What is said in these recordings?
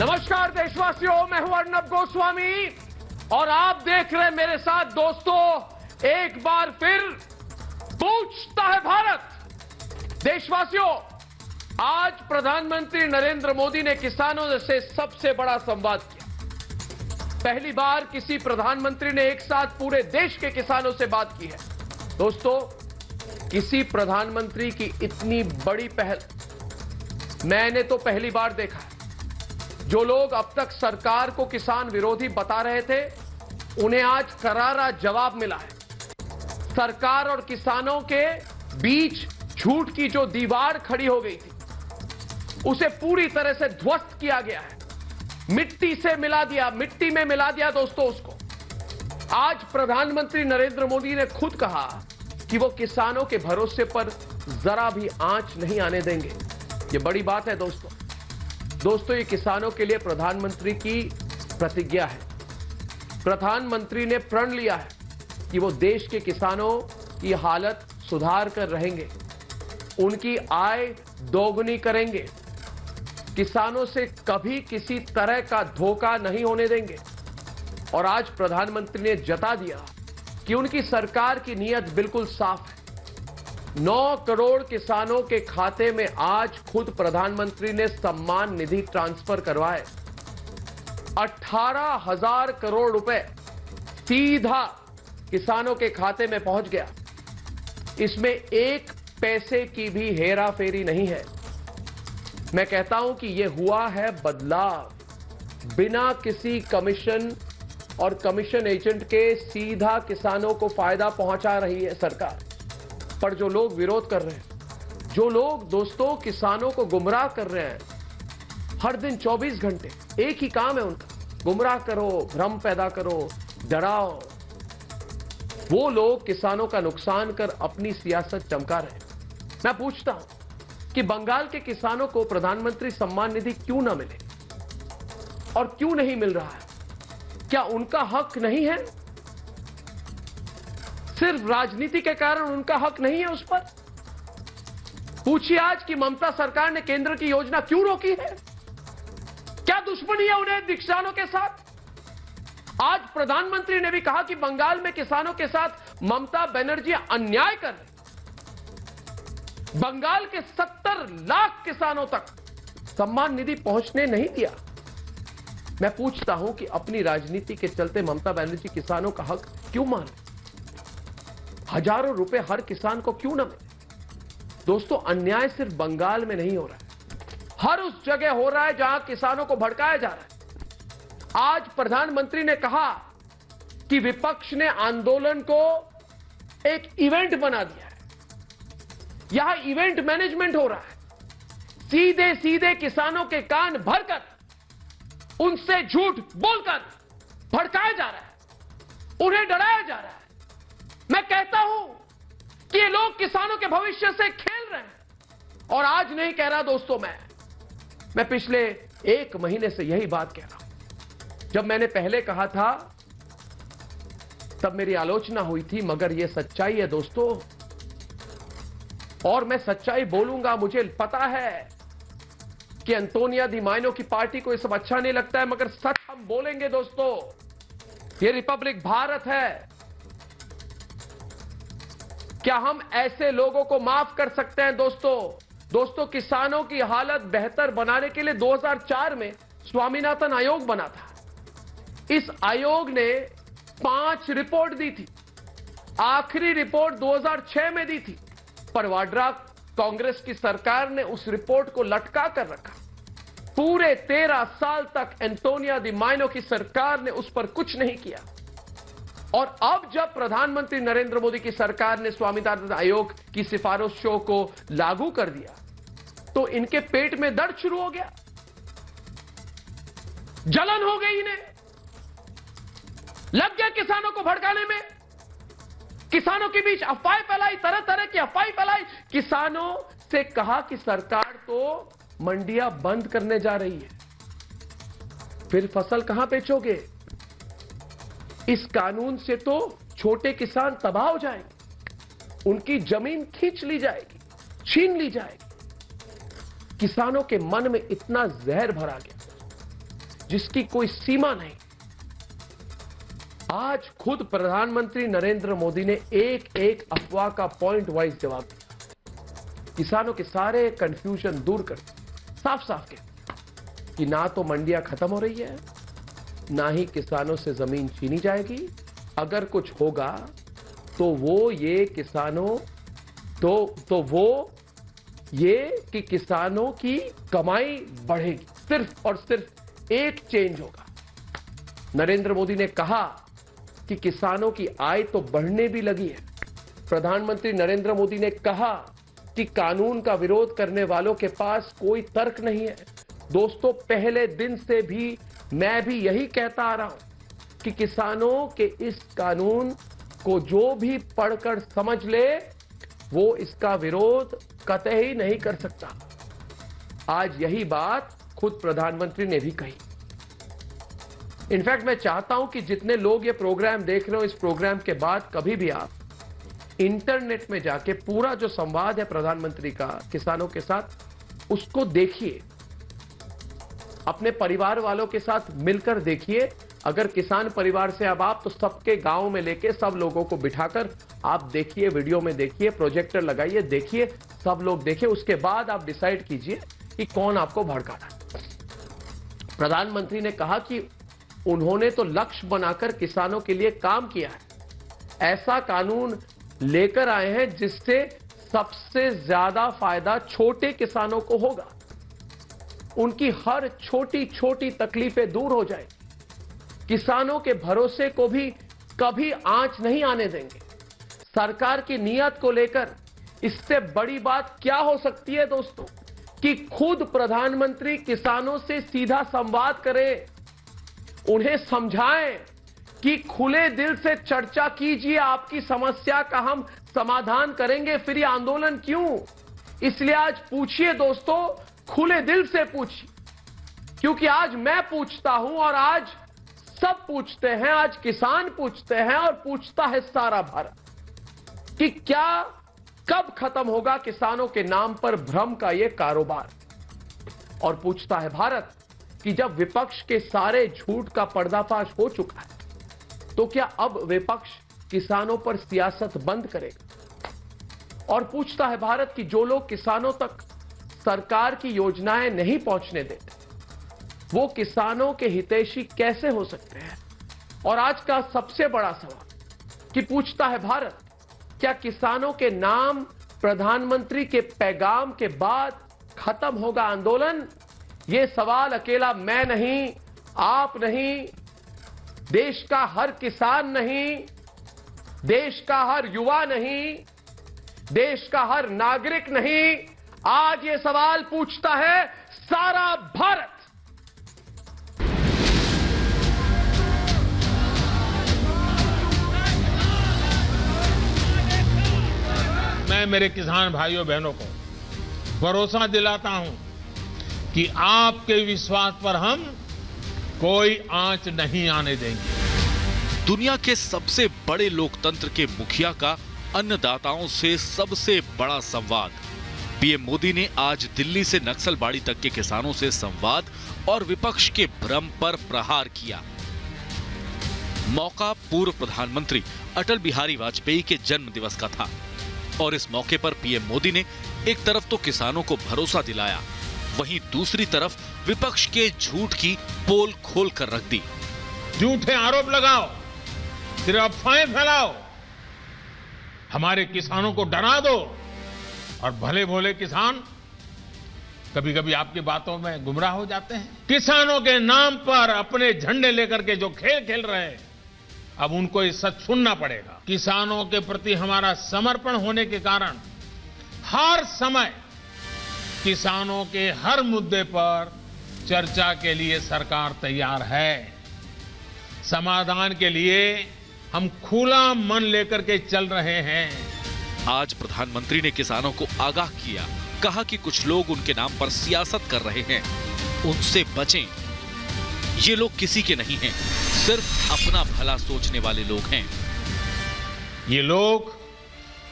नमस्कार देशवासियों, मैं हूं अर्नब गोस्वामी और आप देख रहे हैं मेरे साथ दोस्तों एक बार फिर पूछता है भारत। देशवासियों, आज प्रधानमंत्री नरेंद्र मोदी ने किसानों से सबसे बड़ा संवाद किया। पहली बार किसी प्रधानमंत्री ने एक साथ पूरे देश के किसानों से बात की है। दोस्तों, किसी प्रधानमंत्री की इतनी बड़ी पहल मैंने तो पहली बार देखा है। जो लोग अब तक सरकार को किसान विरोधी बता रहे थे, उन्हें आज करारा जवाब मिला है। सरकार और किसानों के बीच झूठ की जो दीवार खड़ी हो गई थी, उसे पूरी तरह से ध्वस्त किया गया है। मिट्टी में मिला दिया दोस्तों उसको। आज प्रधानमंत्री नरेंद्र मोदी ने खुद कहा कि वो किसानों के भरोसे पर जरा भी आंच नहीं आने देंगे। ये बड़ी बात है दोस्तों, ये किसानों के लिए प्रधानमंत्री की प्रतिज्ञा है। प्रधानमंत्री ने प्रण लिया है कि वो देश के किसानों की हालत सुधार कर रहेंगे, उनकी आय दोगुनी करेंगे, किसानों से कभी किसी तरह का धोखा नहीं होने देंगे। और आज प्रधानमंत्री ने जता दिया कि उनकी सरकार की नीयत बिल्कुल साफ है। 9 करोड़ किसानों के खाते में आज खुद प्रधानमंत्री ने सम्मान निधि ट्रांसफर करवाए। 18,000 करोड़ रुपए सीधा किसानों के खाते में पहुंच गया। इसमें एक पैसे की भी हेरा फेरी नहीं है। मैं कहता हूं कि यह हुआ है बदलाव। बिना किसी कमीशन और कमीशन एजेंट के सीधा किसानों को फायदा पहुंचा रही है सरकार। पर जो लोग विरोध कर रहे हैं, जो लोग दोस्तों किसानों को गुमराह कर रहे हैं, हर दिन 24 घंटे एक ही काम है उनका, गुमराह करो, भ्रम पैदा करो, डराओ। वो लोग किसानों का नुकसान कर अपनी सियासत चमका रहे हैं। मैं पूछता हूं कि बंगाल के किसानों को प्रधानमंत्री सम्मान निधि क्यों ना मिले और क्यों नहीं मिल रहा है? क्या उनका हक नहीं है? सिर्फ राजनीति के कारण उनका हक नहीं है उस पर? पूछिए आज कि ममता सरकार ने केंद्र की योजना क्यों रोकी है? क्या दुश्मनी है उन्हें किसानों के साथ? आज प्रधानमंत्री ने भी कहा कि बंगाल में किसानों के साथ ममता बनर्जी अन्याय कर रही। बंगाल के 70 लाख किसानों तक सम्मान निधि पहुंचने नहीं दिया। मैं पूछता हूं कि अपनी राजनीति के चलते ममता बनर्जी किसानों का हक क्यों माने? हजारों रुपए हर किसान को क्यों न मिले? दोस्तों, अन्याय सिर्फ बंगाल में नहीं हो रहा है, हर उस जगह हो रहा है जहां किसानों को भड़काया जा रहा है। आज प्रधानमंत्री ने कहा कि विपक्ष ने आंदोलन को एक इवेंट बना दिया है। यहां इवेंट मैनेजमेंट हो रहा है। सीधे सीधे किसानों के कान भरकर उनसे झूठ बोलकर भड़काया जा रहा है, उन्हें डराया जा रहा है। मैं कहता हूं कि ये लोग किसानों के भविष्य से खेल रहे हैं। और आज नहीं कह रहा दोस्तों, मैं पिछले 1 महीने से यही बात कह रहा हूं। जब मैंने पहले कहा था तब मेरी आलोचना हुई थी, मगर यह सच्चाई है दोस्तों, और मैं सच्चाई बोलूंगा। मुझे पता है कि एंटोनिया डी माइनो की पार्टी को यह सब अच्छा नहीं लगता है, मगर सच हम बोलेंगे दोस्तों। यह रिपब्लिक भारत है। क्या हम ऐसे लोगों को माफ कर सकते हैं दोस्तों, किसानों की हालत बेहतर बनाने के लिए 2004 में स्वामीनाथन आयोग बना था। इस आयोग ने 5 रिपोर्ट दी थी। आखिरी रिपोर्ट 2006 में दी थी, पर वाड्रा कांग्रेस की सरकार ने उस रिपोर्ट को लटका कर रखा। पूरे 13 साल तक एंटोनिया डी माइनो की सरकार ने उस पर कुछ नहीं किया। और अब जब प्रधानमंत्री नरेंद्र मोदी की सरकार ने स्वामीनाथन आयोग की सिफारिशों को लागू कर दिया, तो इनके पेट में दर्द शुरू हो गया, जलन हो गई, इन्हें लग गया किसानों को भड़काने में। किसानों के बीच अफवाहें फैलाई, तरह तरह की अफवाहें फैलाई। किसानों से कहा कि सरकार तो मंडियां बंद करने जा रही है, फिर फसल कहां बेचोगे? इस कानून से तो छोटे किसान तबाह हो जाएंगे, उनकी जमीन खींच ली जाएगी, छीन ली जाएगी। किसानों के मन में इतना जहर भरा गया जिसकी कोई सीमा नहीं। आज खुद प्रधानमंत्री नरेंद्र मोदी ने एक एक अफवाह का पॉइंट वाइज जवाब दिया, किसानों के सारे कंफ्यूजन दूर कर साफ साफ के कि ना तो मंडियां खत्म हो रही है, ना ही किसानों से जमीन छीनी जाएगी। अगर कुछ होगा तो वो ये किसानों तो वो ये कि किसानों की कमाई बढ़ेगी। सिर्फ और सिर्फ एक चेंज होगा। नरेंद्र मोदी ने कहा कि किसानों की आय तो बढ़ने भी लगी है। प्रधानमंत्री नरेंद्र मोदी ने कहा कि कानून का विरोध करने वालों के पास कोई तर्क नहीं है। दोस्तों, पहले दिन से भी मैं भी यही कहता आ रहा हूं कि किसानों के इस कानून को जो भी पढ़कर समझ ले वो इसका विरोध कतई नहीं कर सकता। आज यही बात खुद प्रधानमंत्री ने भी कही। इनफैक्ट मैं चाहता हूं कि जितने लोग ये प्रोग्राम देख रहे हो, इस प्रोग्राम के बाद कभी भी आप इंटरनेट में जाके पूरा जो संवाद है प्रधानमंत्री का किसानों के साथ, उसको देखिए। अपने परिवार वालों के साथ मिलकर देखिए। अगर किसान परिवार से अब आप, तो सबके गांव में लेके सब लोगों को बिठाकर आप देखिए, वीडियो में देखिए, प्रोजेक्टर लगाइए, देखिए, सब लोग देखिए। उसके बाद आप डिसाइड कीजिए कि कौन आपको भड़का रहा है। प्रधानमंत्री ने कहा कि उन्होंने तो लक्ष्य बनाकर किसानों के लिए काम किया है। ऐसा कानून लेकर आए हैं जिससे सबसे ज्यादा फायदा छोटे किसानों को होगा। उनकी हर छोटी छोटी तकलीफें दूर हो जाएगी। किसानों के भरोसे को भी कभी आंच नहीं आने देंगे। सरकार की नीयत को लेकर इससे बड़ी बात क्या हो सकती है दोस्तों, कि खुद प्रधानमंत्री किसानों से सीधा संवाद करें, उन्हें समझाएं कि खुले दिल से चर्चा कीजिए, आपकी समस्या का हम समाधान करेंगे, फिर ये आंदोलन क्यों। इसलिए आज पूछिए दोस्तों, खुले दिल से पूछिए, क्योंकि आज मैं पूछता हूं और आज सब पूछते हैं, आज किसान पूछते हैं और पूछता है सारा भारत कि क्या कब खत्म होगा किसानों के नाम पर भ्रम का यह कारोबार। और पूछता है भारत कि जब विपक्ष के सारे झूठ का पर्दाफाश हो चुका है तो क्या अब विपक्ष किसानों पर सियासत बंद करेगा। और पूछता है भारत कि जो लोग किसानों तक सरकार की योजनाएं नहीं पहुंचने देते वो किसानों के हितैषी कैसे हो सकते हैं। और आज का सबसे बड़ा सवाल कि पूछता है भारत, क्या किसानों के नाम प्रधानमंत्री के पैगाम के बाद खत्म होगा आंदोलन। यह सवाल अकेला मैं नहीं, आप नहीं, देश का हर किसान नहीं, देश का हर युवा नहीं, देश का हर नागरिक नहीं, आज ये सवाल पूछता है सारा भारत। मैं मेरे किसान भाइयों बहनों को भरोसा दिलाता हूं कि आपके विश्वास पर हम कोई आंच नहीं आने देंगे। दुनिया के सबसे बड़े लोकतंत्र के मुखिया का अन्नदाताओं से सबसे बड़ा संवाद। पीएम मोदी ने आज दिल्ली से नक्सलबाड़ी तक के किसानों से संवाद और विपक्ष के भ्रम पर प्रहार किया। मौका पूर्व प्रधानमंत्री अटल बिहारी वाजपेयी के जन्म दिवस का था और इस मौके पर पीएम मोदी ने एक तरफ तो किसानों को भरोसा दिलाया, वहीं दूसरी तरफ विपक्ष के झूठ की पोल खोल कर रख दी। झूठे आरोप लगाओ, सिर्फ अफवाहें फैलाओ, हमारे किसानों को डरा दो और भले भोले किसान कभी कभी आपकी बातों में गुमराह हो जाते हैं। किसानों के नाम पर अपने झंडे लेकर के जो खेल खेल रहे हैं, अब उनको ये सच सुनना पड़ेगा। किसानों के प्रति हमारा समर्पण होने के कारण हर समय किसानों के हर मुद्दे पर चर्चा के लिए सरकार तैयार है। समाधान के लिए हम खुला मन लेकर के चल रहे हैं। आज प्रधानमंत्री ने किसानों को आगाह किया, कहा कि कुछ लोग उनके नाम पर सियासत कर रहे हैं, उनसे बचें। ये लोग किसी के नहीं हैं, सिर्फ अपना भला सोचने वाले लोग हैं। ये लोग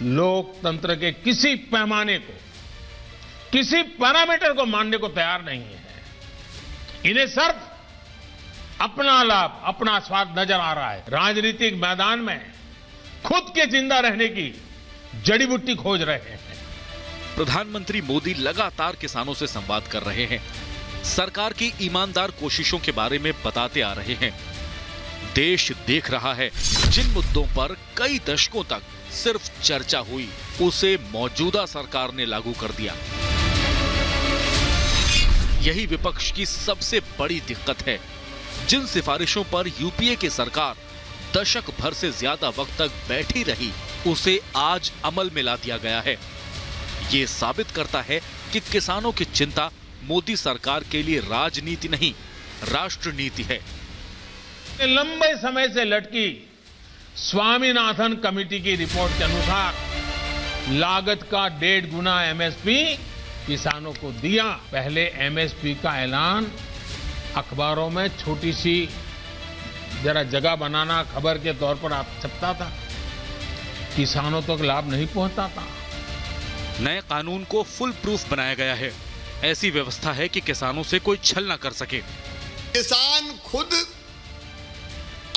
लोकतंत्र के किसी पैमाने को, किसी पैरामीटर को मानने को तैयार नहीं है। इन्हें सिर्फ अपना लाभ, अपना स्वार्थ नजर आ रहा है। राजनीतिक मैदान में खुद के जिंदा रहने की जड़ी बूटी खोज रहे हैं। प्रधानमंत्री मोदी लगातार किसानों से संवाद कर रहे हैं, सरकार की ईमानदार कोशिशों के बारे में बताते आ रहे हैं। देश देख रहा है, जिन मुद्दों पर कई दशकों तक सिर्फ चर्चा हुई, उसे मौजूदा सरकार ने लागू कर दिया। यही विपक्ष की सबसे बड़ी दिक्कत है। जिन सिफारिशों पर यूपीए की सरकार दशक भर से ज्यादा वक्त तक बैठी रही, उसे आज अमल में ला दिया गया है। ये साबित करता है कि किसानों की चिंता मोदी सरकार के लिए राजनीति नहीं, राष्ट्र नीति है। लंबे समय से लटकी स्वामीनाथन कमेटी की रिपोर्ट के अनुसार लागत का 1.5 गुना एमएसपी किसानों को दिया। पहले एमएसपी का ऐलान अखबारों में छोटी सी जरा जगह बनाना खबर के तौर पर आप छपता था, किसानों तक लाभ नहीं पहुंचता था। नए कानून को फुल प्रूफ बनाया गया है। ऐसी व्यवस्था है कि किसानों से कोई छल ना कर सके। किसान खुद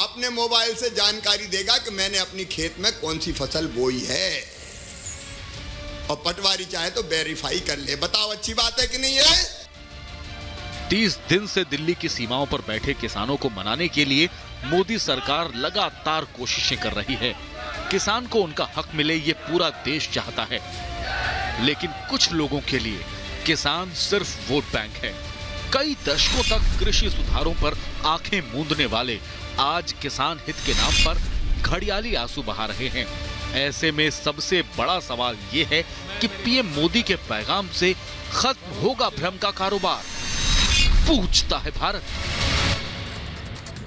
अपने मोबाइल से जानकारी देगा कि मैंने अपनी खेत में कौन सी फसल बोई है, और पटवारी चाहे तो वेरीफाई कर ले। बताओ अच्छी बात है कि नहीं है? 30 दिन से दिल्ली की सीमाओं पर बैठे किसानों को मनाने के लिए मोदी सरकार लगातार कोशिशें कर रही है। किसान को उनका हक मिले, ये पूरा देश चाहता है। लेकिन कुछ लोगों के लिए किसान सिर्फ वोट बैंक है। कई दशकों तक कृषि सुधारों पर आंखें मूंदने वाले आज किसान हित के नाम पर घड़ियाली आंसू बहा रहे हैं। ऐसे में सबसे बड़ा सवाल ये है कि पीएम मोदी के पैगाम से खत्म होगा भ्रम का कारोबार। पूछता है भारत।